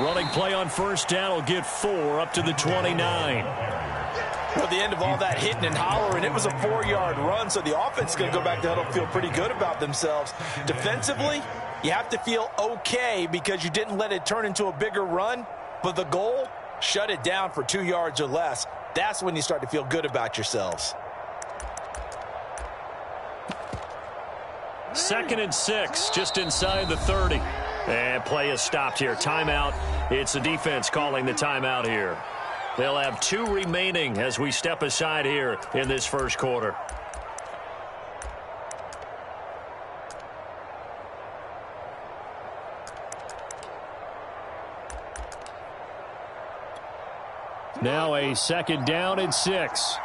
running play on first down will get 4 up to the 29. At the end of all that hitting and hollering, it was a 4-yard run, so the offense is going to go back to huddle, feel pretty good about themselves. Defensively, you have to feel okay because you didn't let it turn into a bigger run, but the goal, shut it down for 2 yards or less. That's when you start to feel good about yourselves. 2nd and 6, just inside the 30. And play is stopped here. Timeout. It's the defense calling the timeout here. They'll have 2 remaining as we step aside here in this first quarter. Now a 2nd down and 6.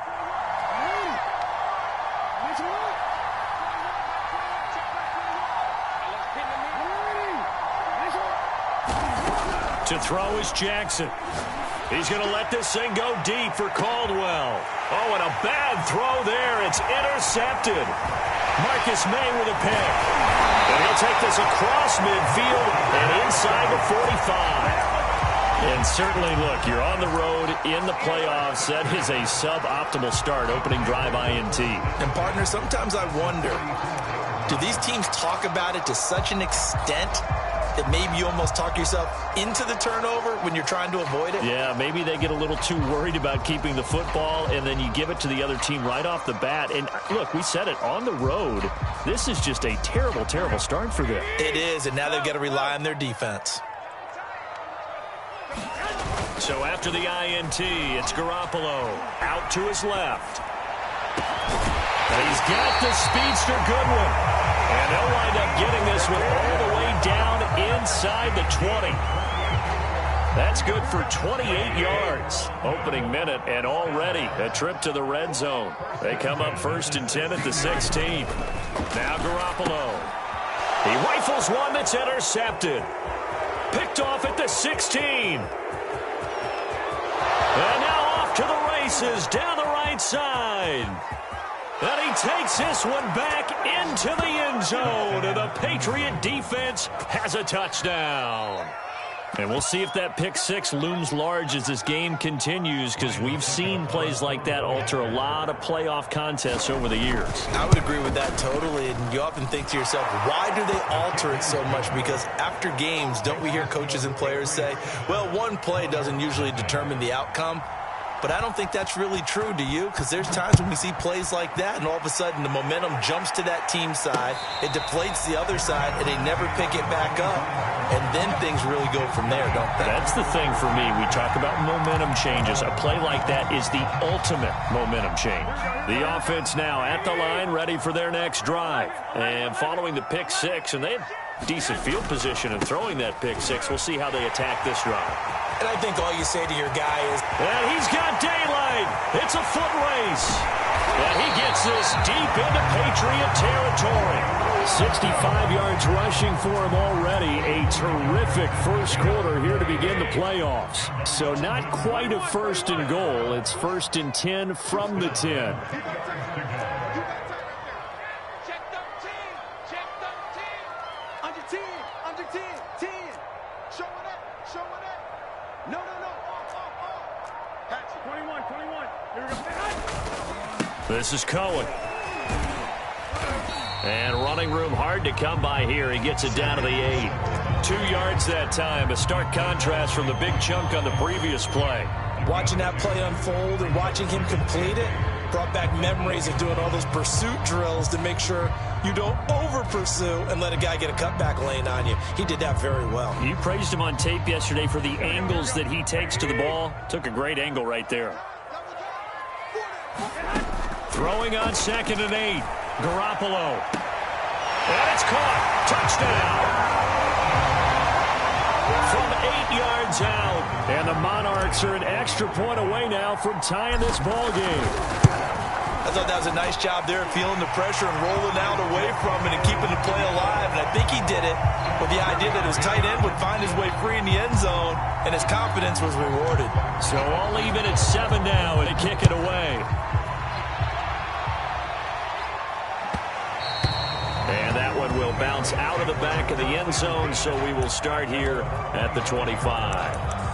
To throw is Jackson. He's going to let this thing go deep for Caldwell. Oh, and a bad throw there. It's intercepted. Marcus May with a pick. And he'll take this across midfield and inside the 45. And certainly, look, you're on the road in the playoffs. That is a suboptimal start, opening drive INT. And, partner, sometimes I wonder, do these teams talk about it to such an extent that maybe you almost talk yourself into the turnover when you're trying to avoid it? Yeah, maybe they get a little too worried about keeping the football, and then you give it to the other team right off the bat. And, look, we said it, on the road, this is just a terrible, terrible start for them. It is, and now they've got to rely on their defense. So after the INT, it's Garoppolo out to his left. And he's got the speedster Goodwin. And they'll wind up getting this one all the way down inside the 20. That's good for 28 yards. Opening minute, and already a trip to the red zone. They come up 1st and 10 at the 16. Now Garoppolo. He rifles one that's intercepted. Picked off at the 16. And now off to the races down the right side. And he takes this one back into the end zone. And the Patriot defense has a touchdown. And we'll see if that pick 6 looms large as this game continues, because we've seen plays like that alter a lot of playoff contests over the years. I would agree with that totally. And you often think to yourself, why do they alter it so much? Because after games, don't we hear coaches and players say, well, one play doesn't usually determine the outcome? But I don't think that's really true, do you? Because there's times when we see plays like that, and all of a sudden the momentum jumps to that team side, it deflates the other side, and they never pick it back up. And then things really go from there, don't they? That's the thing for me. We talk about momentum changes. A play like that is the ultimate momentum change. The offense now at the line, ready for their next drive. And following the pick 6, and they had decent field position in throwing that pick 6. We'll see how they attack this drive. And I think all you say to your guy is, and he's got daylight. It's a foot race. And he gets this deep into Patriot territory. 65 yards rushing for him already. A terrific first quarter here to begin the playoffs. So not quite a 1st and goal. It's 1st and 10 from the 10. This is Cohen. And running room hard to come by here. He gets it down to the 8. 2 yards that time. A stark contrast from the big chunk on the previous play. Watching that play unfold and watching him complete it brought back memories of doing all those pursuit drills to make sure you don't over-pursue and let a guy get a cutback lane on you. He did that very well. You praised him on tape yesterday for the angles that he takes to the ball. Took a great angle right there. Throwing on 2nd and 8. Garoppolo. And it's caught. Touchdown. From 8 yards out. And the Monarchs are an extra point away now from tying this ball game. I thought that was a nice job there, feeling the pressure and rolling out away from it and keeping the play alive. And I think he did it with the idea that his tight end would find his way free in the end zone, and his confidence was rewarded. So all even at 7 now, and a kick it away. And that one will bounce out of the back of the end zone, so we will start here at the 25.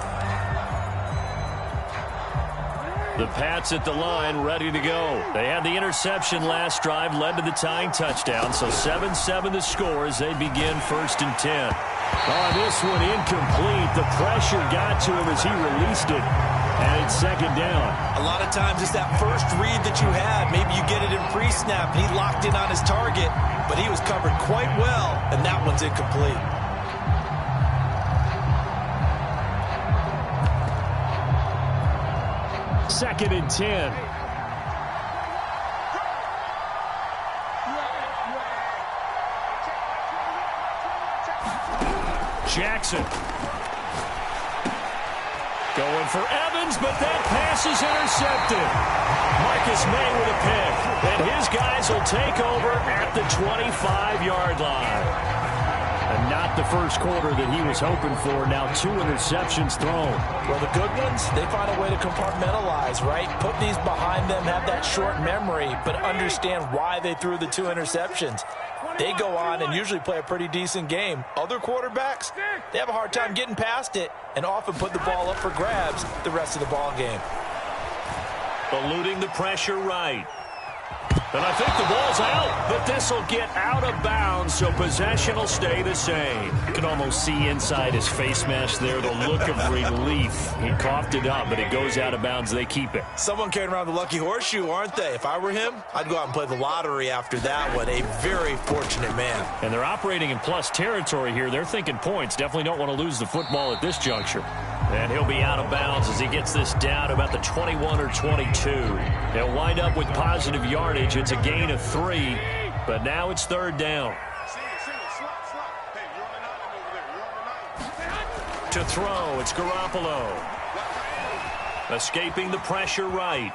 The Pats at the line, ready to go. They had the interception last drive, led to the tying touchdown, so 7-7 the score as they begin 1st and 10. Oh, this one incomplete. The pressure got to him as he released it, and it's 2nd down. A lot of times it's that first read that you have. Maybe you get it in pre-snap, and he locked in on his target, but he was covered quite well, and that one's incomplete. Second and 10. Jackson. Going for Evans, but that pass is intercepted. Marcus May with a pick. And his guys will take over at the 25-yard line. And not the first quarter that he was hoping for. Now 2 interceptions thrown. Well, the good ones, they find a way to compartmentalize, right? Put these behind them, have that short memory, but understand why they threw the 2 interceptions. They go on and usually play a pretty decent game. Other quarterbacks, they have a hard time getting past it and often put the ball up for grabs the rest of the ball game. Eluding the pressure right. And I think the ball's out, but this will get out of bounds, so possession will stay the same. You can almost see inside his face mask there the look of relief. He coughed it up, but it goes out of bounds. They keep it. Someone carrying around the lucky horseshoe, aren't they? If I were him, I'd go out and play the lottery after that one. A very fortunate man. And they're operating in plus territory here. They're thinking points. Definitely don't want to lose the football at this juncture. And he'll be out of bounds as he gets this down to about the 21 or 22. He'll wind up with positive yardage. It's a gain of 3, but now it's 3rd down. To throw, it's Garoppolo. Escaping the pressure right.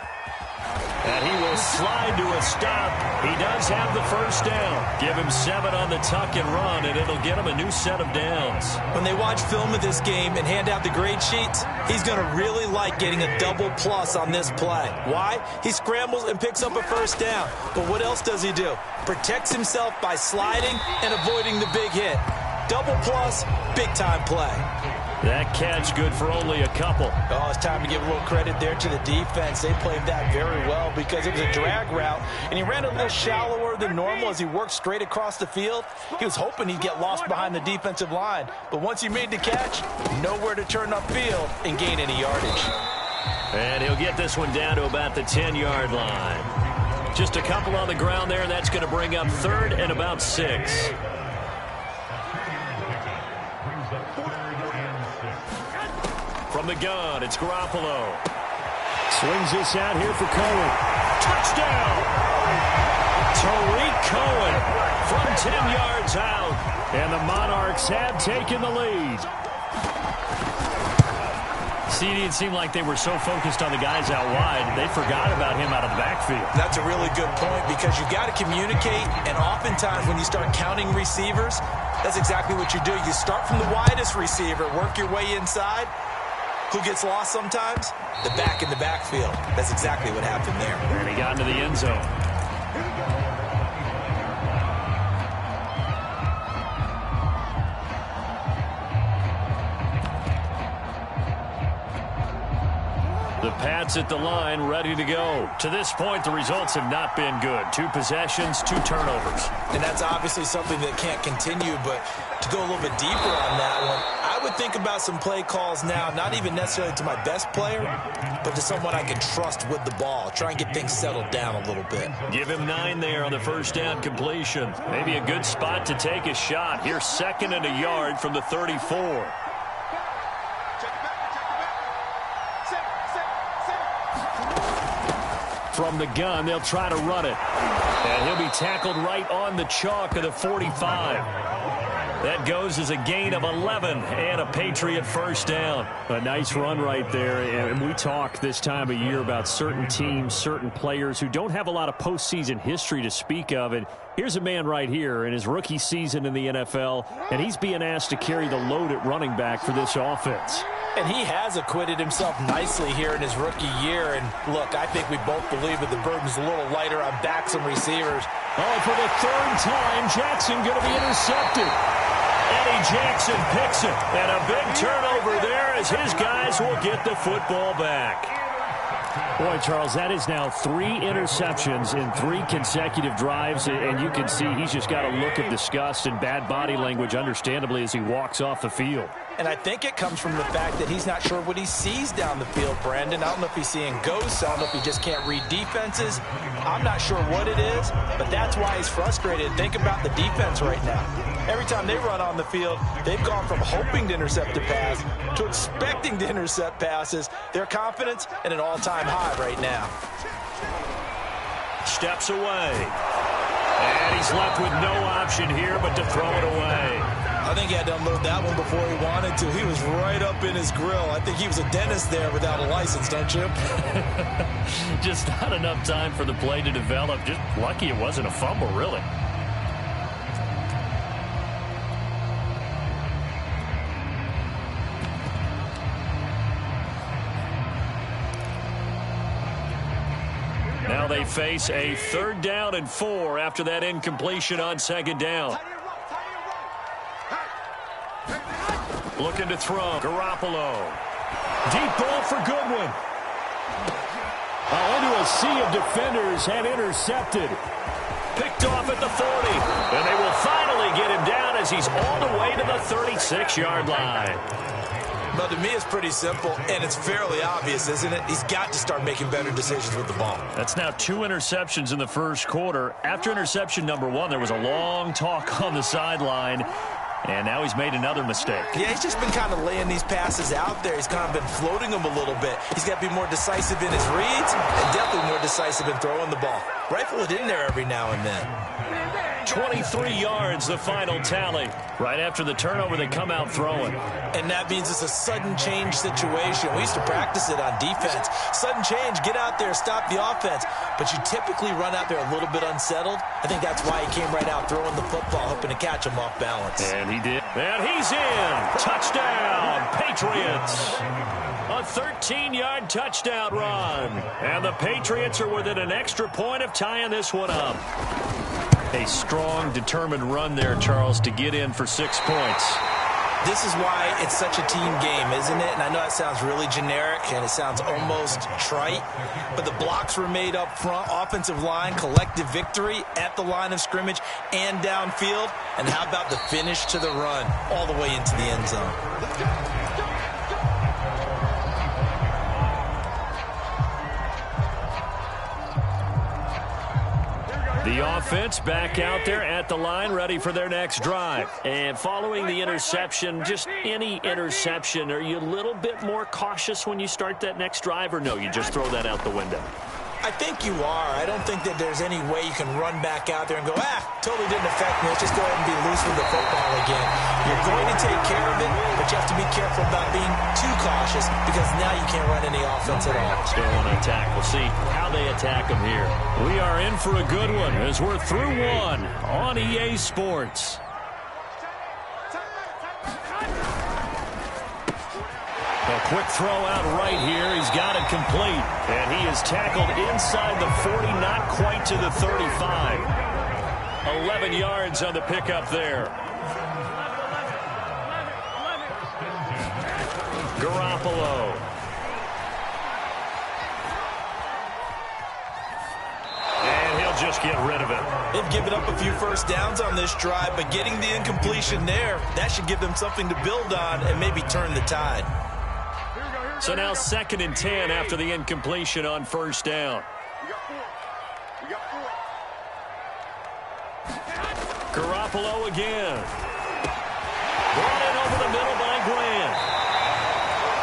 And he will slide to a stop. He does have the 1st down. Give him 7 on the tuck and run, and it'll get him a new set of downs. When they watch film of this game and hand out the grade sheets, he's going to really like getting a double plus on this play. Why? He scrambles and picks up a 1st down. But what else does he do? Protects himself by sliding and avoiding the big hit. Double plus, big-time play. That catch good for only a couple. Oh, it's time to give a little credit there to the defense. They played that very well because it was a drag route, and he ran a little shallower than normal as he worked straight across the field. He was hoping he'd get lost behind the defensive line, but once he made the catch, nowhere to turn upfield and gain any yardage. And he'll get this one down to about the 10-yard line. Just a couple on the ground there, and that's going to bring up 3rd and about 6. From the gun, it's Garoppolo. Swings this out here for Cohen. Touchdown! Tariq Cohen from 10 yards out. And the Monarchs have taken the lead. See, it seemed like they were so focused on the guys out wide, they forgot about him out of the backfield. That's a really good point because you got to communicate, and oftentimes when you start counting receivers, that's exactly what you do. You start from the widest receiver, work your way inside. Who gets lost sometimes? The back in the backfield. That's exactly what happened there. And he got into the end zone. The Pats at the line, ready to go. To this point, the results have not been good. 2 possessions, 2 turnovers. And that's obviously something that can't continue, but to go a little bit deeper on that one, I would think about some play calls now, not even necessarily to my best player, but to someone I can trust with the ball. Try and get things settled down a little bit. Give him 9 there on the 1st down completion. Maybe a good spot to take a shot. Here's 2nd and a yard from the 34. From the gun, they'll try to run it. And he'll be tackled right on the chalk of the 45. That goes as a gain of 11 and a Patriot 1st down. A nice run right there. And we talk this time of year about certain teams, certain players who don't have a lot of postseason history to speak of. And here's a man right here in his rookie season in the NFL, and he's being asked to carry the load at running back for this offense. And he has acquitted himself nicely here in his rookie year. And look, I think we both believe that the burden's a little lighter on backs and receivers. Oh, for the third time, Jackson going to be intercepted. Eddie Jackson picks it. And a big turnover there as his guys will get the football back. Boy, Charles, that is now 3 interceptions in 3 consecutive drives, and you can see he's just got a look of disgust and bad body language, understandably, as he walks off the field. And I think it comes from the fact that he's not sure what he sees down the field, Brandon. I don't know if he's seeing ghosts. I don't know if he just can't read defenses. I'm not sure what it is, but that's why he's frustrated. Think about the defense right now. Every time they run on the field, they've gone from hoping to intercept a pass to expecting to intercept passes. Their confidence at an all-time high right now. Steps away. And he's left with no option here but to throw it away. I think he had to unload that one before he wanted to. He was right up in his grill. I think he was a dentist there without a license, don't you? Just not enough time for the play to develop. Just lucky it wasn't a fumble, really. Now they face a 3rd down and 4 after that incompletion on 2nd down. Looking to throw. Garoppolo. Deep ball for Goodwin. Into a sea of defenders and intercepted. Picked off at the 40. And they will finally get him down as he's all the way to the 36-yard line. But to me, it's pretty simple, and it's fairly obvious, isn't it? He's got to start making better decisions with the ball. That's now 2 interceptions in the first quarter. After interception number 1, there was a long talk on the sideline. And now he's made another mistake. Yeah, he's just been kind of laying these passes out there. He's kind of been floating them a little bit. He's got to be more decisive in his reads and definitely more decisive in throwing the ball. Rifle it in there every now and then. 23 yards, the final tally. Right after the turnover, they come out throwing. And that means it's a sudden change situation. We used to practice it on defense. Sudden change, get out there, stop the offense. But you typically run out there a little bit unsettled. I think that's why he came right out throwing the football, hoping to catch him off balance. And he did. And he's in. Touchdown, Patriots. A 13-yard touchdown run. And the Patriots are within an extra point of tying this one up. A strong, determined run there, Charles, to get in for 6 points. This is why it's such a team game, isn't it? And I know it sounds really generic and it sounds almost trite, but the blocks were made up front, offensive line, collective victory at the line of scrimmage and downfield. And how about the finish to the run all the way into the end zone? The offense back out there at the line, ready for their next drive. And following the interception, just any interception, are you a little bit more cautious when you start that next drive, or no, you just throw that out the window? I think you are. I don't think that there's any way you can run back out there and go, totally didn't affect me. Let's just go ahead and be loose with the football again. You're going to take care of it, but you have to be careful about being too cautious because now you can't run any offense at all. Still want to attack. We'll see how they attack them here. We are in for a good one as we're through one on EA Sports. A quick throw out right here. He's got it complete. And he is tackled inside the 40, not quite to the 35. 11 yards on the pickup there. Garoppolo. And he'll just get rid of it. They've given up a few first downs on this drive, but getting the incompletion there, that should give them something to build on and maybe turn the tide. So now 2nd and 10 after the incompletion on first down. Garoppolo again. Brought in over the middle by Grant.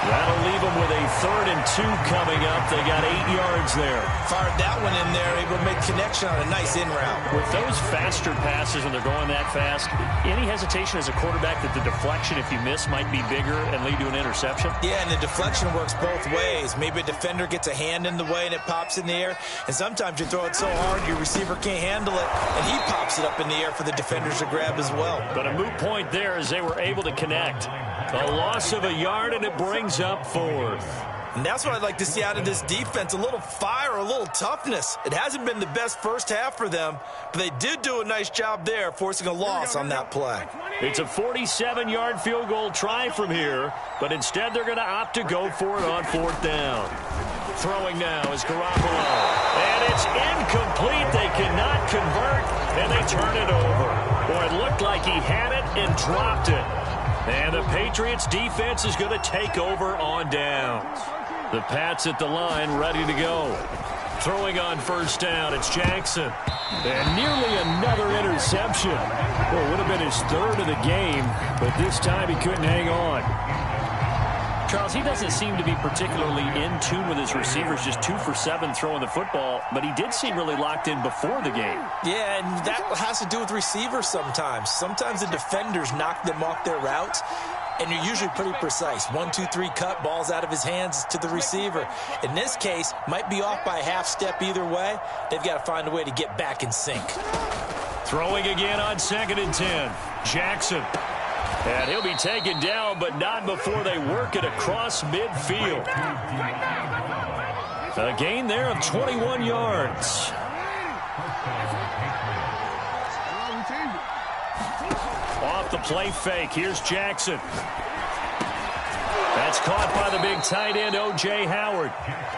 That'll leave them with a 3rd and 2 coming up. They got 8 yards there. Fired that one in there, able to make connection on a nice in route. With those faster passes, when they're going that fast, any hesitation as a quarterback that the deflection, if you miss, might be bigger and lead to an interception? Yeah, and the deflection works both ways. Maybe a defender gets a hand in the way and it pops in the air, and sometimes you throw it so hard your receiver can't handle it, and he pops it up in the air for the defenders to grab as well. But a moot point there as they were able to connect. A loss of a yard, and it brings brings up fourth. And that's what I'd like to see out of this defense, a little fire, a little toughness. It hasn't been the best first half for them, but they did do a nice job there, forcing a loss on that play. It's a 47-yard field goal try from here, but instead they're going to opt to go for it on fourth down. Throwing now is Garoppolo, and it's incomplete. They cannot convert, and they turn it over. Boy, it looked like he had it and dropped it. And the Patriots defense is going to take over on downs. The Pats at the line, ready to go. Throwing on first down, it's Jackson. And nearly another interception. Well, it would have been his third of the game, but this time he couldn't hang on. Charles, he doesn't seem to be particularly in tune with his receivers, just 2 for 7 throwing the football, but he did seem really locked in before the game. Yeah, and that has to do with receivers sometimes. Sometimes the defenders knock them off their routes, and you're usually pretty precise. 1, 2, 3 cut, balls out of his hands to the receiver. In this case, might be off by a half step either way. They've got to find a way to get back in sync. Throwing again on 2nd and 10. Jackson. And he'll be taken down, but not before they work it across midfield. A gain there of 21 yards. Off the play fake, here's Jackson. That's caught by the big tight end, O.J. Howard.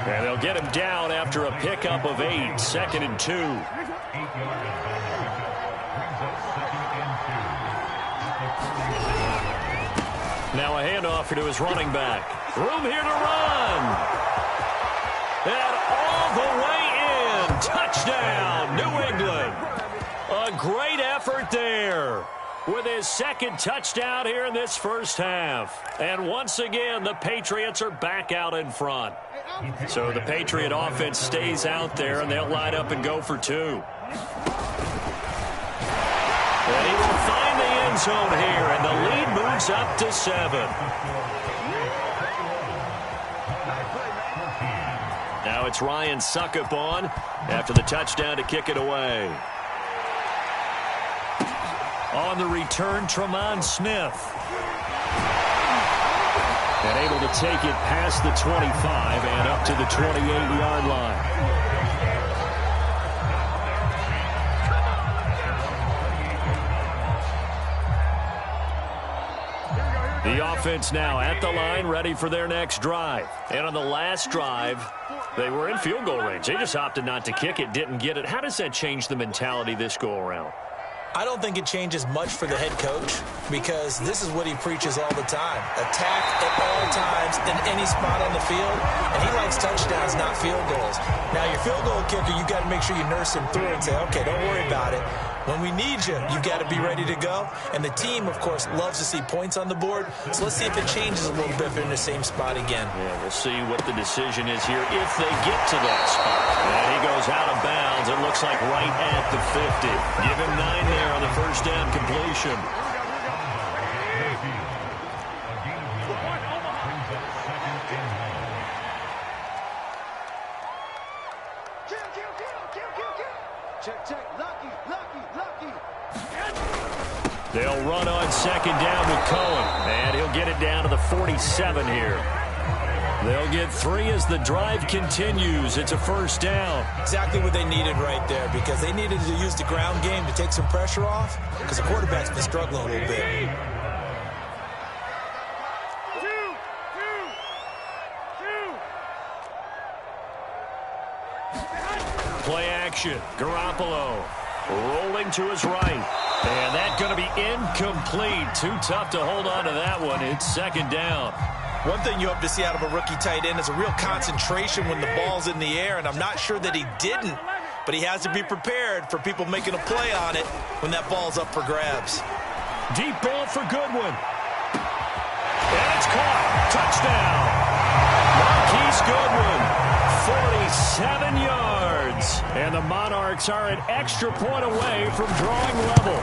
And they'll get him down after a pickup of 8, 2nd and 2. Now a handoff to his running back. Room here to run. And all the way in. Touchdown, New England. A great effort there with his second touchdown here in this first half. And once again, the Patriots are back out in front. So the Patriot offense stays out there, and they'll line up and go for 2. And he will find the end zone here, and the lead moves up to 7. Now it's Ryan Suckup on after the touchdown to kick it away. On the return, Tremont Smith. And able to take it past the 25 and up to the 28-yard line. The offense now at the line, ready for their next drive. And on the last drive, they were in field goal range. They just opted not to kick it, didn't get it. How does that change the mentality this go-around? I don't think it changes much for the head coach because this is what he preaches all the time. Attack at all times in any spot on the field, and he likes touchdowns, not field goals. Now, your field goal kicker, you got to make sure you nurse him through and say, okay, don't worry about it. When we need you, you've got to be ready to go. And the team, of course, loves to see points on the board. So let's see if it changes a little bit if they're in the same spot again. Yeah, we'll see what the decision is here if they get to that spot. And he goes out of bounds. It looks like right at the 50. Give him 9 there on the first down completion. They'll run on second down with Cohen, and he'll get it down to the 47 here. They'll get 3 as the drive continues. It's a first down. Exactly what they needed right there because they needed to use the ground game to take some pressure off because the quarterback's been struggling a little bit. Play action. Garoppolo rolling to his right. And that's going to be incomplete. Too tough to hold on to that one. It's second down. One thing you hope to see out of a rookie tight end is a real concentration when the ball's in the air, and I'm not sure that he didn't, but he has to be prepared for people making a play on it when that ball's up for grabs. Deep ball for Goodwin. And it's caught. Touchdown. Marquise Goodwin, 47 yards. And the Monarchs are an extra point away from drawing level.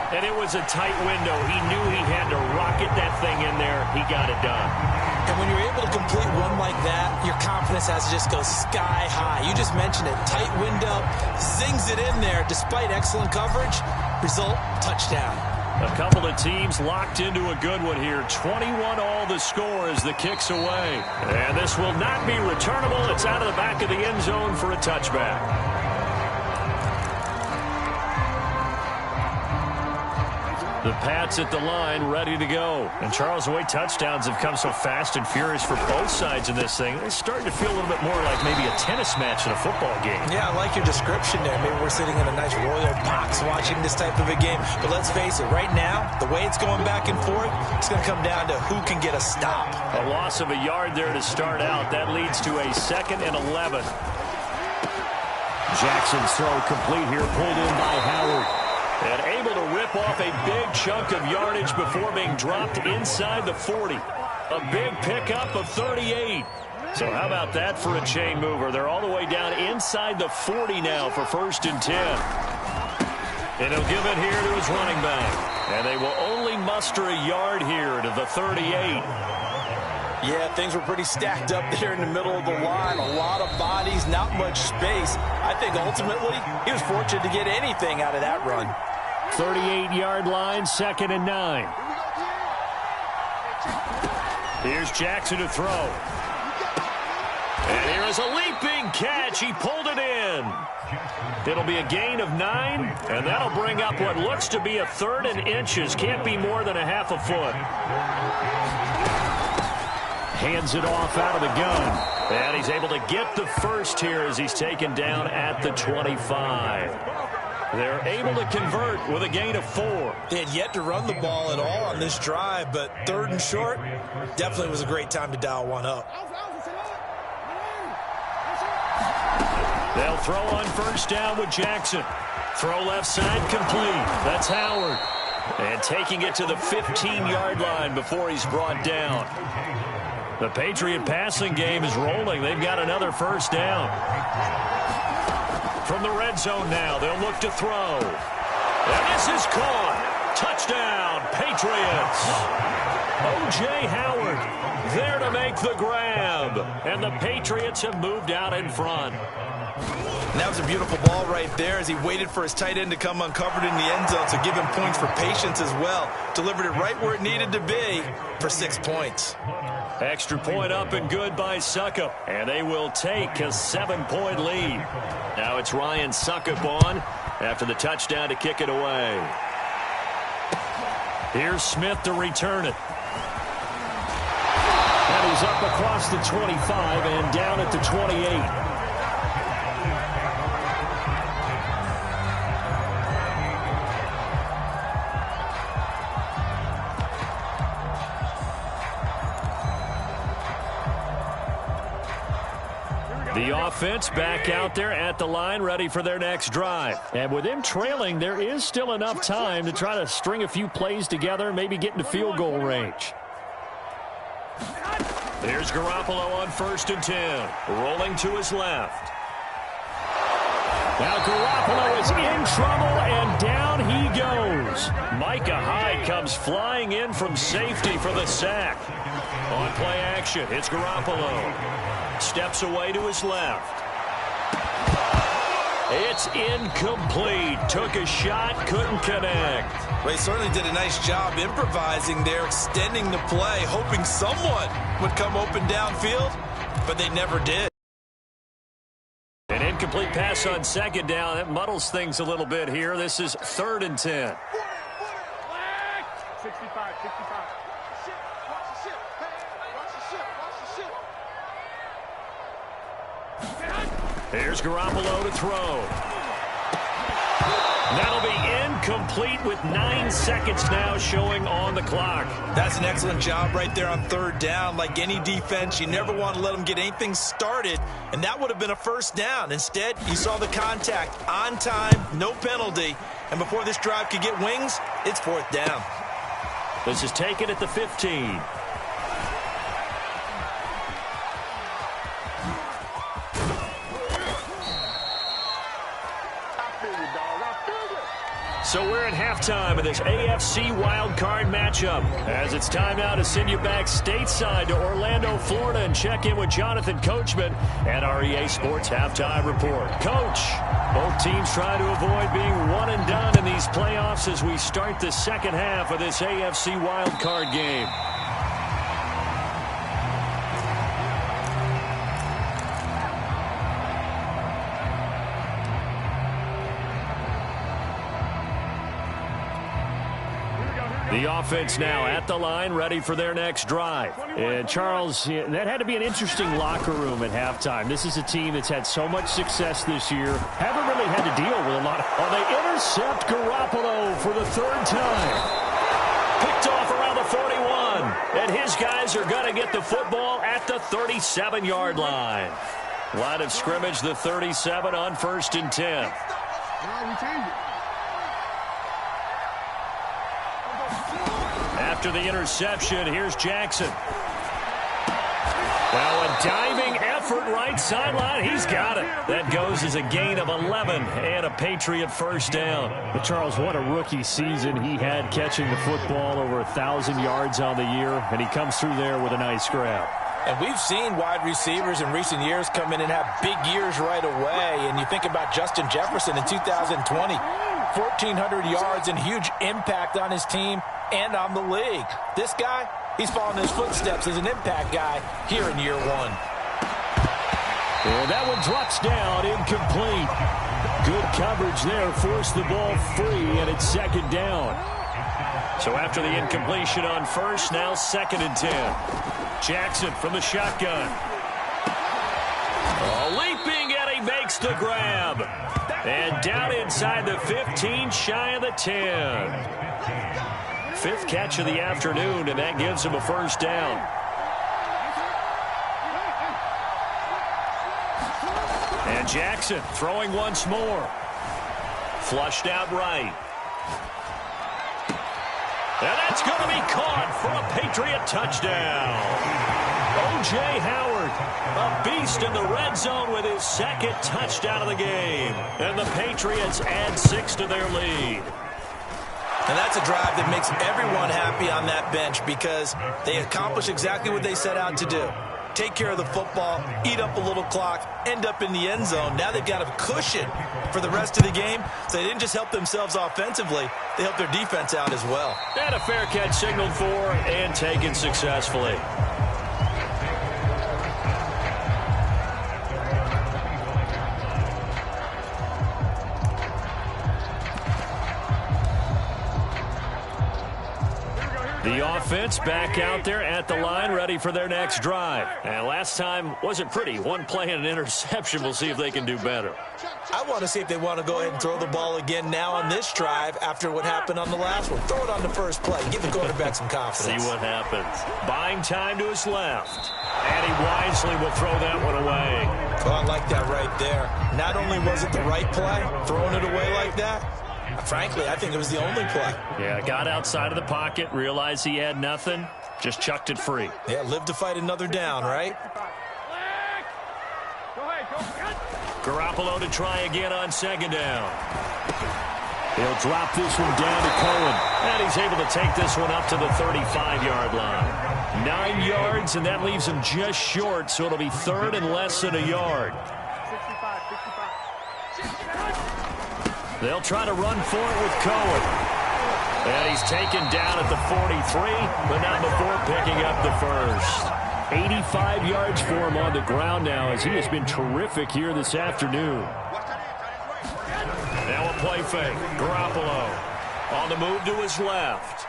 And it was a tight window. He knew he had to rocket that thing in there. He got it done. And when you're able to complete one like that, your confidence has to just go sky high. You just mentioned it. Tight window, zings it in there despite excellent coverage. Result, touchdown. A couple of teams locked into a good one here. 21 all the score as the kick's away. And this will not be returnable. It's out of the back of the end zone for a touchback. The Pats at the line, ready to go. And Charles, the way touchdowns have come so fast and furious for both sides in this thing, it's starting to feel a little bit more like maybe a tennis match in a football game. Yeah, I like your description there. Maybe we're sitting in a nice royal box watching this type of a game. But let's face it, right now, the way it's going back and forth, it's going to come down to who can get a stop. A loss of a yard there to start out. That leads to a 2nd and 11. Jackson's throw complete here, pulled in by Howard. And able to rip off a big chunk of yardage before being dropped inside the 40. A big pickup of 38. So how about that for a chain mover? They're all the way down inside the 40 now for 1st and 10. And he'll give it here to his running back. And they will only muster a yard here to the 38. Yeah, things were pretty stacked up there in the middle of the line. A lot of bodies, not much space. I think ultimately he was fortunate to get anything out of that run. 38-yard line, 2nd and 9. Here's Jackson to throw. And here is a leaping catch. He pulled it in. It'll be a gain of 9, and that'll bring up what looks to be a 3rd and inches. Can't be more than a half a foot. Hands it off out of the gun. And he's able to get the first here as he's taken down at the 25. They're able to convert with a gain of 4. They had yet to run the ball at all on this drive, but 3rd and short definitely was a great time to dial one up. They'll throw on 1st down with Jackson. Throw left side complete. That's Howard. And taking it to the 15-yard line before he's brought down. The Patriot passing game is rolling. They've got another 1st down. From the red zone now, they'll look to throw. And this is caught. Touchdown, Patriots. O.J. Howard there to make the grab. And the Patriots have moved out in front. And that was a beautiful ball right there as he waited for his tight end to come uncovered in the end zone, so give him points for patience as well. Delivered it right where it needed to be for 6 points. Extra point up and good by Suckup. And they will take a 7-point lead. Now it's Ryan Suckup on after the touchdown to kick it away. Here's Smith to return it. And he's up across the 25 and down at the 28. The offense back out there at the line, ready for their next drive. And with them trailing, there is still enough time to try to string a few plays together, maybe get into field goal range. There's Garoppolo on 1st and 10, rolling to his left. Now Garoppolo is in trouble, and down he goes. Micah Hyde comes flying in from safety for the sack. On play action, it's Garoppolo. Steps away to his left. It's incomplete. Took a shot, couldn't connect. Well, he certainly did a nice job improvising there, extending the play, hoping someone would come open downfield, but they never did. An incomplete pass on 2nd down. That muddles things a little bit here. This is 3rd and 10. 65. Here's Garoppolo to throw. That'll be incomplete with 9 seconds now showing on the clock. That's an excellent job right there on 3rd down. Like any defense, you never want to let them get anything started, and that would have been a 1st down. Instead, you saw the contact on time, no penalty, and before this drive could get wings, it's 4th down. This is taken at the 15. So we're at halftime of this AFC wildcard matchup. As it's time now to send you back stateside to Orlando, Florida, and check in with Jonathan Coachman at our EA Sports Halftime Report. Coach, both teams try to avoid being one and done in these playoffs as we start the second half of this AFC wildcard game. The offense now at the line, ready for their next drive. And Charles, that had to be an interesting locker room at halftime. This is a team that's had so much success this year. Haven't really had to deal with a lot of... Oh, they intercept Garoppolo for the third time. Picked off around the 41. And his guys are going to get the football at the 37-yard line. Line of scrimmage, the 37 on 1st and 10. After the interception, here's Jackson. Well, a diving effort right sideline. He's got it. That goes as a gain of 11 and a Patriot first down. But Charles, what a rookie season he had catching the football, over 1,000 yards on the year, and he comes through there with a nice grab. And we've seen wide receivers in recent years come in and have big years right away. And you think about Justin Jefferson in 2020, 1,400 yards and huge impact on his team and on the league. This guy, he's following his footsteps as an impact guy here in year one. And that one drops down, incomplete. Good coverage there, forced the ball free, and it's second down. So after the incompletion on first, now 2nd and 10. Jackson from the shotgun. Leaping, and he makes the grab. And down inside the 15, shy of the 10. 5th catch of the afternoon, and that gives him a first down. And Jackson throwing once more. Flushed out right. And that's going to be caught for a Patriot touchdown. O.J. Howard, a beast in the red zone with his 2nd touchdown of the game. And the Patriots add 6 to their lead. And that's a drive that makes everyone happy on that bench because they accomplish exactly what they set out to do. Take care of the football, eat up a little clock, end up in the end zone. Now they've got a cushion for the rest of the game, so they didn't just help themselves offensively, they helped their defense out as well. And a fair catch signaled for and taken successfully. The offense back out there at the line, ready for their next drive. And last time wasn't pretty. One play and an interception. We'll see if they can do better. I want to see if they want to go ahead and throw the ball again now on this drive after what happened on the last one. Throw it on the first play. Give the quarterback some confidence. See what happens. Buying time to his left. And he wisely will throw that one away. Oh, I like that right there. Not only was it the right play, throwing it away like that, frankly, I think it was the only play. Yeah, got outside of the pocket, realized he had nothing, just chucked it free. Yeah, live to fight another down, right? Garoppolo to try again on 2nd down. He'll drop this one down to Cohen. And he's able to take this one up to the 35-yard line. 9 yards, and that leaves him just short, so it'll be 3rd and less than a yard. They'll try to run for it with Cohen. And he's taken down at the 43, but not before picking up the first. 85 yards for him on the ground now, as he has been terrific here this afternoon. Now a play fake. Garoppolo on the move to his left.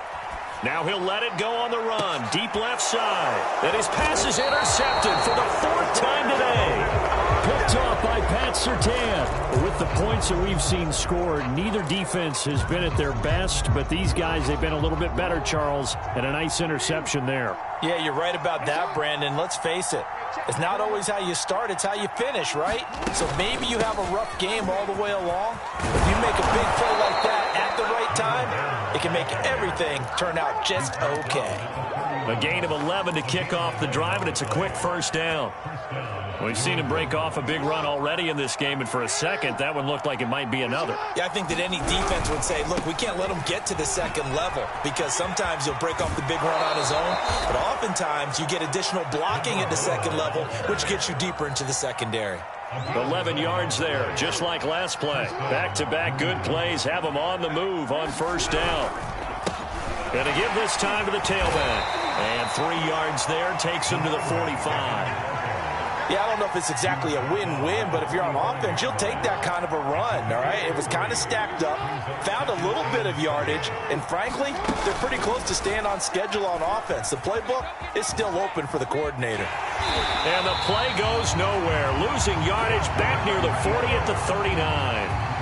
Now he'll let it go on the run. Deep left side. And his pass is intercepted for the 4th time today. Picked off by Pat Surtain. With the points that we've seen scored, neither defense has been at their best, but these guys, they've been a little bit better, Charles, and a nice interception there. Yeah, you're right about that, Brandon. Let's face it. It's not always how you start, it's how you finish, right? So maybe you have a rough game all the way along. If you make a big play like that at the right time, it can make everything turn out just okay. A gain of 11 to kick off the drive, and it's a quick first down. We've seen him break off a big run already in this game, and for a second, that one looked like it might be another. Yeah, I think that any defense would say, look, we can't let him get to the second level because sometimes he'll break off the big run on his own, but oftentimes you get additional blocking at the second level, which gets you deeper into the secondary. 11 yards there, just like last play. Back-to-back good plays have him on the move on first down. Going to give this time to the tailback. And 3 yards there takes him to the 45. Yeah, I don't know if it's exactly a win-win, but if you're on offense, you'll take that kind of a run, all right? It was kind of stacked up, found a little bit of yardage, and frankly, they're pretty close to staying on schedule on offense. The playbook is still open for the coordinator. And the play goes nowhere, losing yardage back near the 40 at the 39.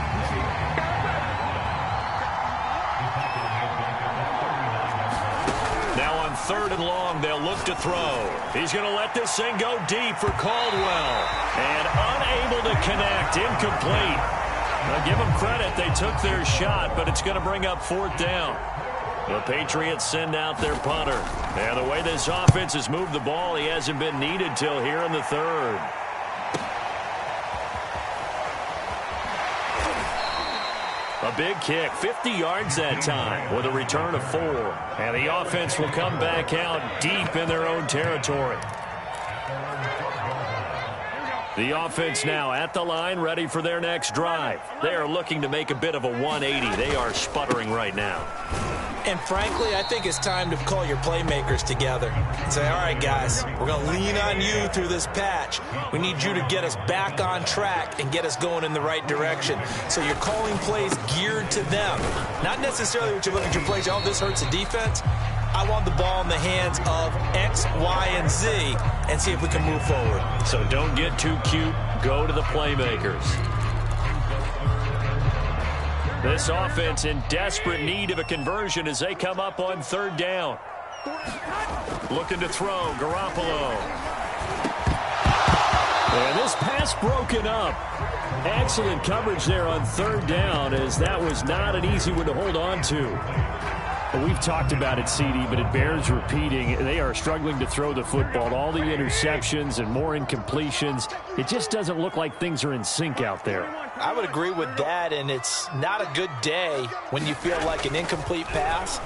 Third and long, they'll look to throw. He's going to let this thing go deep for Caldwell. And unable to connect, incomplete. Now give them credit, they took their shot, but it's going to bring up fourth down. The Patriots send out their punter. And the way this offense has moved the ball, he hasn't been needed till here in the third. A big kick, 50 yards that time with a return of 4. And the offense will come back out deep in their own territory. The offense now at the line, ready for their next drive. They are looking to make a bit of a 180. They are sputtering right now. And frankly, I think it's time to call your playmakers together and say, all right, guys, we're going to lean on you through this patch. We need you to get us back on track and get us going in the right direction. So you're calling plays geared to them. Not necessarily what you look at your plays, oh, this hurts the defense. I want the ball in the hands of X, Y, and Z and see if we can move forward. So don't get too cute. Go to the playmakers. This offense in desperate need of a conversion as they come up on third down. Looking to throw, Garoppolo. And this pass broken up. Excellent coverage there on third down, as that was not an easy one to hold on to. We've talked about it, CD, but it bears repeating. They are struggling to throw the football. All the interceptions and more incompletions. It just doesn't look like things are in sync out there. I would agree with that, and it's not a good day when you feel like an incomplete pass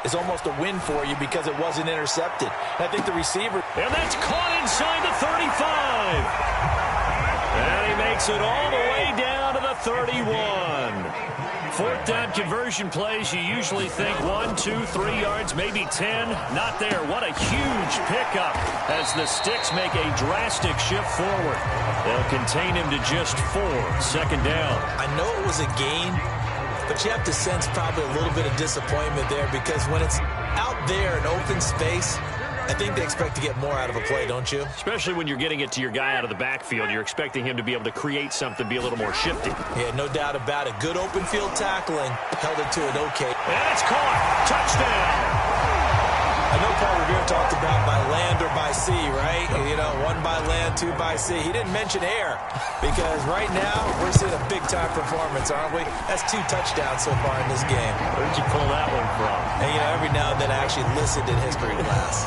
is almost a win for you because it wasn't intercepted. And I think the receiver... And that's caught inside the 35. And he makes it all the way down to the 31. Fourth down conversion plays, you usually think 1, 2, 3 yards, maybe 10. Not there. What a huge pickup as the Sticks make a drastic shift forward. They'll contain him to just 4. Second down. I know it was a gain, but you have to sense probably a little bit of disappointment there because when it's out there in open space, I think they expect to get more out of a play, don't you? Especially when you're getting it to your guy out of the backfield. You're expecting him to be able to create something, be a little more shifty. Yeah, no doubt about it. Good open field tackling. Held it to an okay. And it's caught. Touchdown. I know Paul Revere talked about by land or by sea, right? You know, 1 by land, 2 by sea. He didn't mention air because right now we're seeing a big-time performance, aren't we? That's 2 touchdowns so far in this game. Where'd you pull that one from? And, you know, every now and then I actually listened in history class.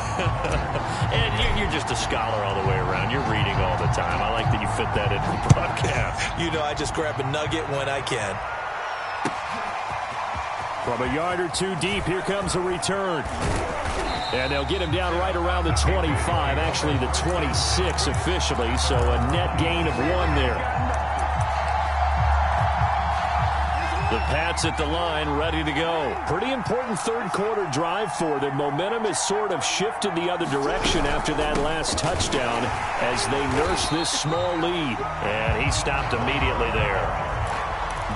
And you're just a scholar all the way around. You're reading all the time. I like that you fit that into the broadcast. You know, I just grab a nugget when I can. From a yard or 2 deep, here comes a return. And they'll get him down right around the 25, actually the 26 officially, so a net gain of 1 there. The Pats at the line, ready to go. Pretty important third quarter drive for them. Momentum has sort of shifted the other direction after that last touchdown as they nurse this small lead. And he stopped immediately there.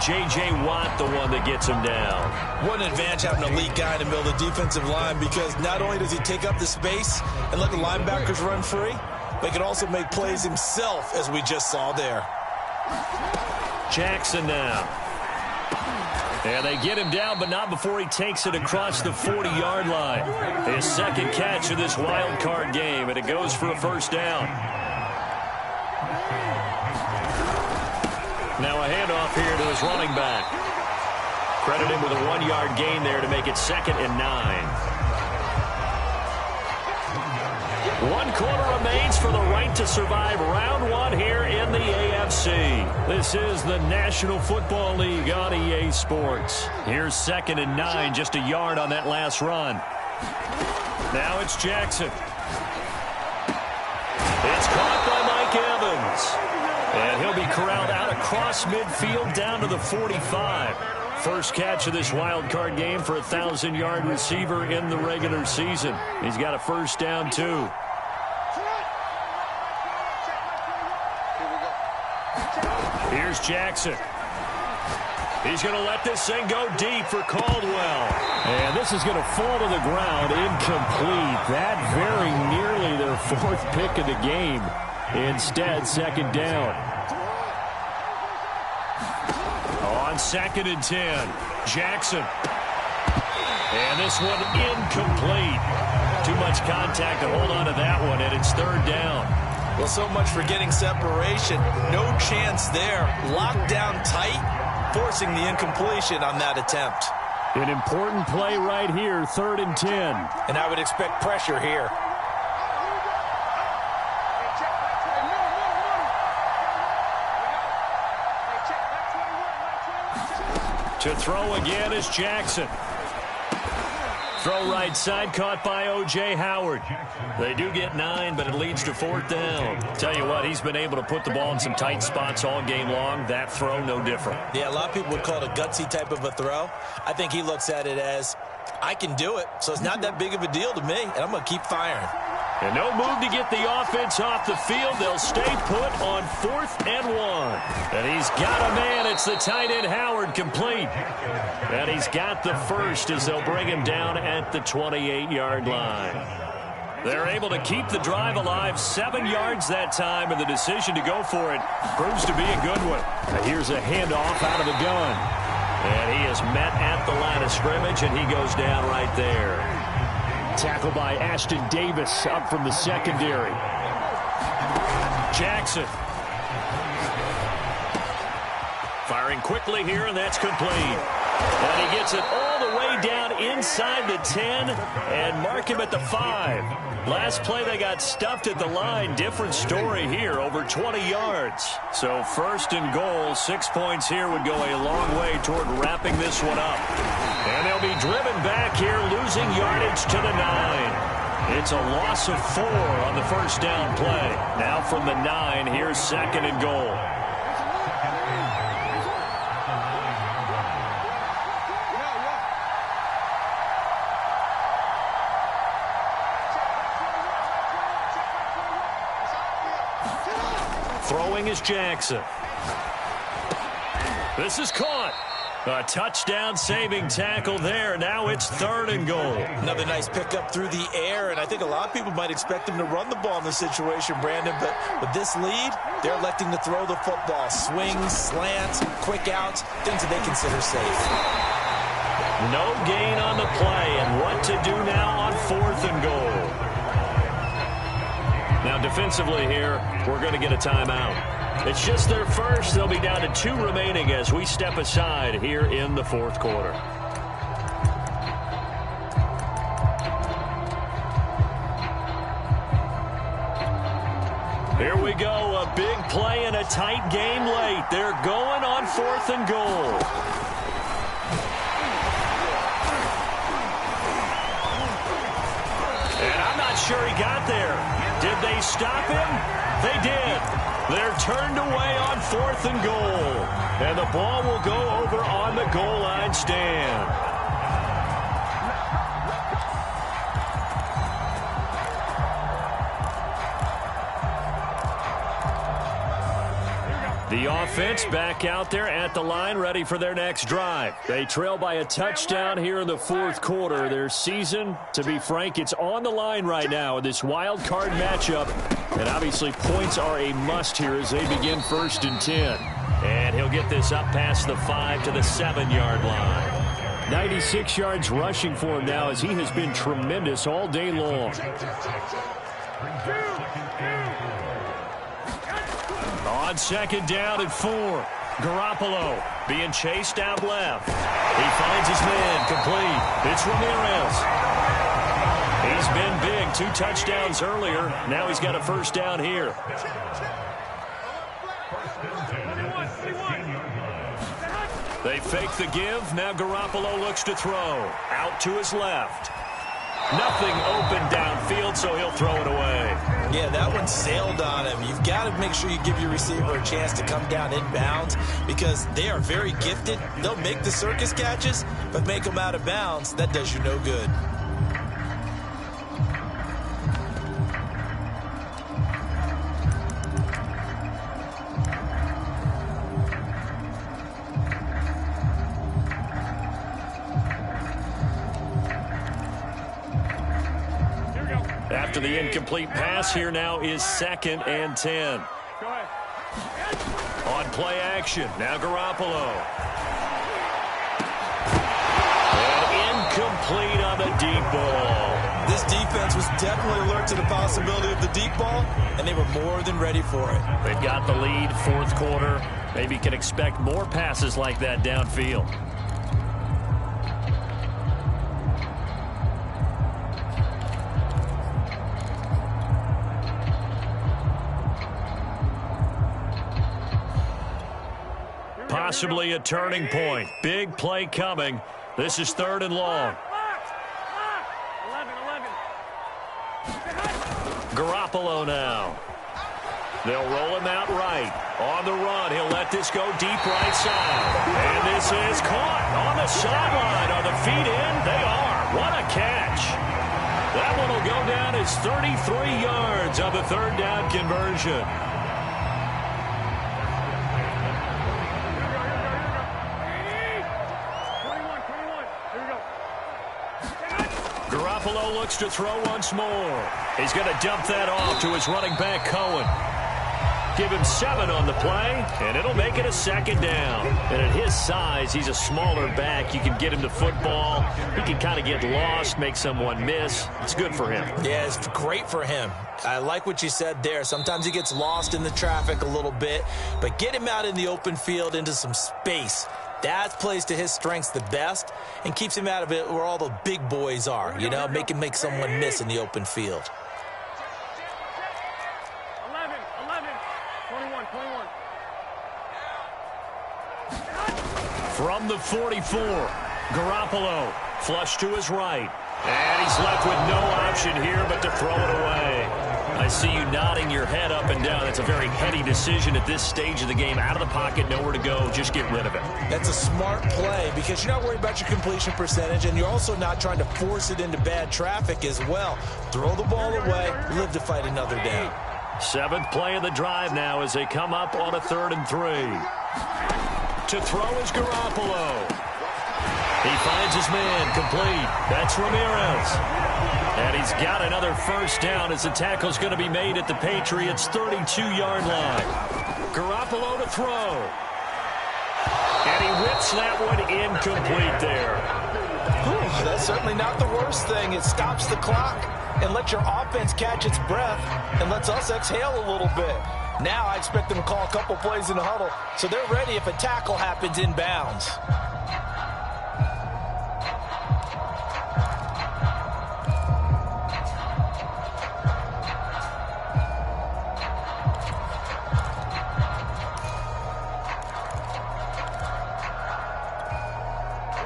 J.J. Watt, the one that gets him down. What an advantage having a elite guy in the middle of the defensive line because not only does he take up the space and let the linebackers run free, but he can also make plays himself, as we just saw there. Jackson now. And they get him down, but not before he takes it across the 40-yard line. His second catch of this wild card game, and it goes for a first down. Now a handoff here to his running back. Credit him with a 1-yard gain there to make it 2nd and 9. 1 quarter remains for the right to survive round 1 here in the AFC. This is the National Football League on EA Sports. Here's 2nd and 9, just a yard on that last run. Now it's Jackson. It's caught by Mike Evans. And he'll be corralled out across midfield down to the 45. First catch of this wild card game for a 1,000-yard receiver in the regular season. He's got a first down, too. Here's Jackson. He's going to let this thing go deep for Caldwell. And this is going to fall to the ground incomplete. That very nearly their 4th pick of the game. Instead, 2nd down. On 2nd and 10, Jackson. And this one incomplete. Too much contact to hold on to that one, and it's 3rd down. Well, so much for getting separation. No chance there. Locked down tight, forcing the incompletion on that attempt. An important play right here, 3rd and 10. And I would expect pressure here. To throw again is Jackson. Throw right side, caught by O.J. Howard. They do get 9, but it leads to 4th down. Tell you what, he's been able to put the ball in some tight spots all game long. That throw, no different. Yeah, a lot of people would call it a gutsy type of a throw. I think he looks at it as, I can do it, so it's not that big of a deal to me, and I'm going to keep firing. And no move to get the offense off the field. They'll stay put on 4th and 1. And he's got a man. It's the tight end Howard, complete. And he's got the first as they'll bring him down at the 28-yard line. They're able to keep the drive alive, 7 yards that time, and the decision to go for it proves to be a good one. Here's a handoff out of the gun. And he is met at the line of scrimmage, and he goes down right there. Tackle by Ashton Davis up from the secondary. Jackson. Firing quickly here, and that's complete. And he gets it all the way down inside the 10 and mark him at the 5. Last play, they got stuffed at the line. Different story here, over 20 yards. So 1st and goal, 6 points here would go a long way toward wrapping this one up. And they'll be driven back here, losing yardage to the 9. It's a loss of 4 on the first down play. Now from the 9, here's 2nd and goal. Throwing is Jackson. This is caught. A touchdown-saving tackle there. Now it's 3rd and goal. Another nice pickup through the air, and I think a lot of people might expect him to run the ball in this situation, Brandon, but with this lead, they're electing to throw the football. Swings, slants, quick outs, things that they consider safe. No gain on the play, and what to do now on 4th and goal. Now defensively here, we're going to get a timeout. It's just their first. They'll be down to 2 remaining as we step aside here in the 4th quarter. Here we go, a big play and a tight game late. They're going on 4th and goal. And I'm not sure he got there. Did they stop him? They did. They're turned away on 4th and goal. And the ball will go over on the goal line stand. The offense back out there at the line, ready for their next drive. They trail by a touchdown here in the 4th quarter. Their season, to be frank, it's on the line right now in this wild card matchup. And obviously points are a must here as they begin 1st and 10. And he'll get this up past the 5 to the 7-yard line. 96 yards rushing for him now as he has been tremendous all day long. On 2nd down and 4. Garoppolo being chased out left. He finds his man, complete. It's Ramirez. He's been big, 2 touchdowns earlier. Now he's got a first down here. They fake the give. Now Garoppolo looks to throw. Out to his left. Nothing open downfield, so he'll throw it away. Yeah, that one sailed on him. You've got to make sure you give your receiver a chance to come down inbounds because they are very gifted. They'll make the circus catches, but make them out of bounds. That does you no good. After the incomplete pass, here now is 2nd and 10. On play action, now Garoppolo. And incomplete on the deep ball. This defense was definitely alert to the possibility of the deep ball, and they were more than ready for it. They've got the lead, 4th quarter. Maybe can expect more passes like that downfield. Possibly a turning point. Big play coming. This is 3rd and long. Garoppolo now. They'll roll him out right. On the run, he'll let this go deep right side. And this is caught on the sideline. Are the feet in? They are. What a catch. That one will go down as 33 yards on the 3rd down conversion. Garoppolo looks to throw once more. He's going to dump that off to his running back, Cohen. Give him 7 on the play, and it'll make it a 2nd down. And at his size, he's a smaller back. You can get him the football. He can kind of get lost, make someone miss. It's good for him. Yeah, it's great for him. I like what you said there. Sometimes he gets lost in the traffic a little bit, but get him out in the open field into some space. That plays to his strengths the best and keeps him out of it where all the big boys are, you know, make him make someone miss in the open field. 21. From the 44, Garoppolo flush to his right. And he's left with no option here but to throw it away. I see you nodding your head up and down. It's a very heady decision at this stage of the game. Out of the pocket, nowhere to go. Just get rid of it. That's a smart play because you're not worried about your completion percentage, and you're also not trying to force it into bad traffic as well. Throw the ball away, live to fight another down. 7th play of the drive now as they come up on a 3rd and 3. To throw is Garoppolo. He finds his man, complete. That's Ramirez. And he's got another first down as the tackle's going to be made at the Patriots' 32-yard line. Garoppolo to throw. And he whips that one incomplete there. Whew, that's certainly not the worst thing. It stops the clock and lets your offense catch its breath and lets us exhale a little bit. Now I expect them to call a couple plays in the huddle so they're ready if a tackle happens inbounds.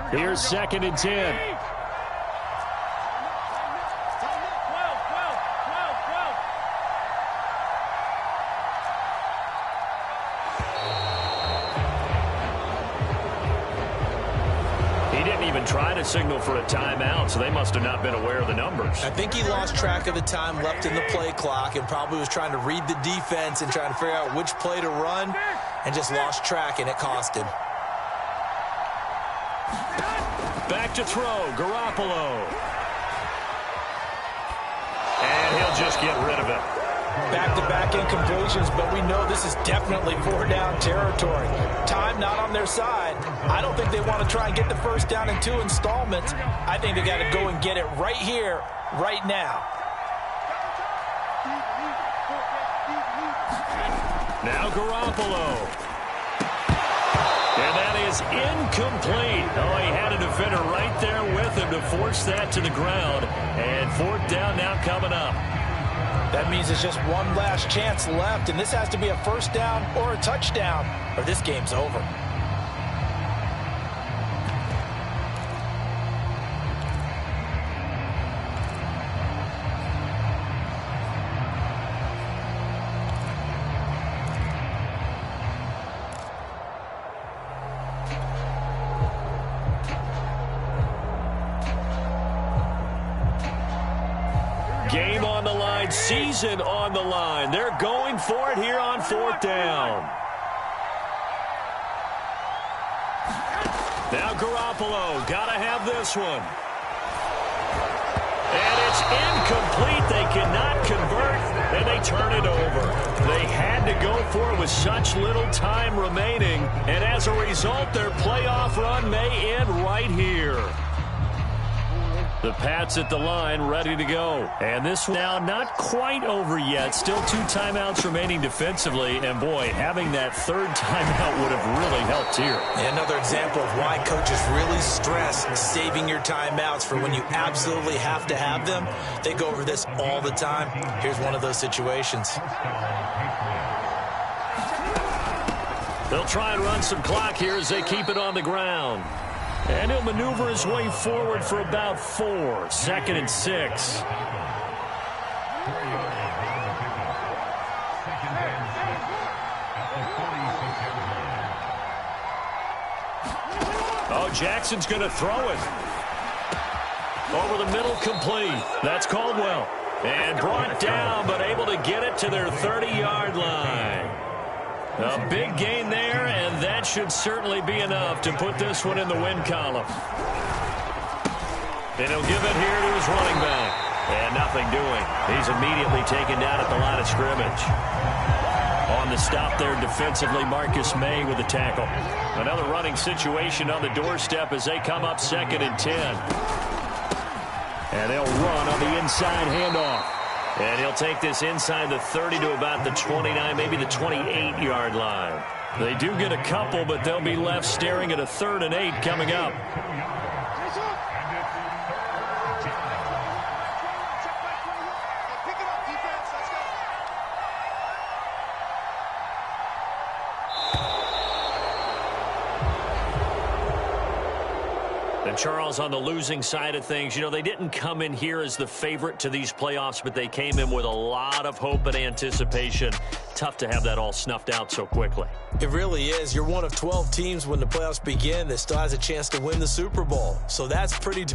Here's 2nd and 10. He didn't even try to signal for a timeout, so they must have not been aware of the numbers. I think he lost track of the time left in the play clock and probably was trying to read the defense and trying to figure out which play to run and just lost track, and it cost him. Back to throw, Garoppolo. And he'll just get rid of it. Back-to-back incompletions, but we know this is definitely 4-down territory. Time not on their side. I don't think they want to try and get the first down in 2 installments. I think they got to go and get it right here, right now. Now Garoppolo. And that is incomplete. Oh, he had a defender right there with him to force that to the ground. And fourth down now coming up. That means there's just one last chance left, and this has to be a first down or a touchdown, or this game's over. Game on the line, season on the line. They're going for it here on fourth down. Now Garoppolo, got to have this one. And it's incomplete. They cannot convert, and they turn it over. They had to go for it with such little time remaining, and as a result, their playoff run may end right here. The Pats at the line, ready to go. And this now not quite over yet. Still 2 timeouts remaining defensively. And, boy, having that third timeout would have really helped here. Another example of why coaches really stress saving your timeouts for when you absolutely have to have them. They go over this all the time. Here's one of those situations. They'll try and run some clock here as they keep it on the ground. And he'll maneuver his way forward for about 4. 2nd and 6. Oh, Jackson's going to throw it. Over the middle, complete. That's Caldwell. And brought down, but able to get it to their 30-yard line. A big gain there, and that should certainly be enough to put this one in the win column. And he'll give it here to his running back. And nothing doing. He's immediately taken down at the line of scrimmage. On the stop there defensively, Marcus May with the tackle. Another running situation on the doorstep as they come up 2nd and 10. And they'll run on the inside handoff. And he'll take this inside the 30 to about the 29, maybe the 28-yard line. They do get a couple, but they'll be left staring at a 3rd and 8 coming up. And Charles, on the losing side of things, you know, they didn't come in here as the favorite to these playoffs, but they came in with a lot of hope and anticipation. Tough to have that all snuffed out so quickly. It really is. You're one of 12 teams when the playoffs begin that still has a chance to win the Super Bowl. So that's pretty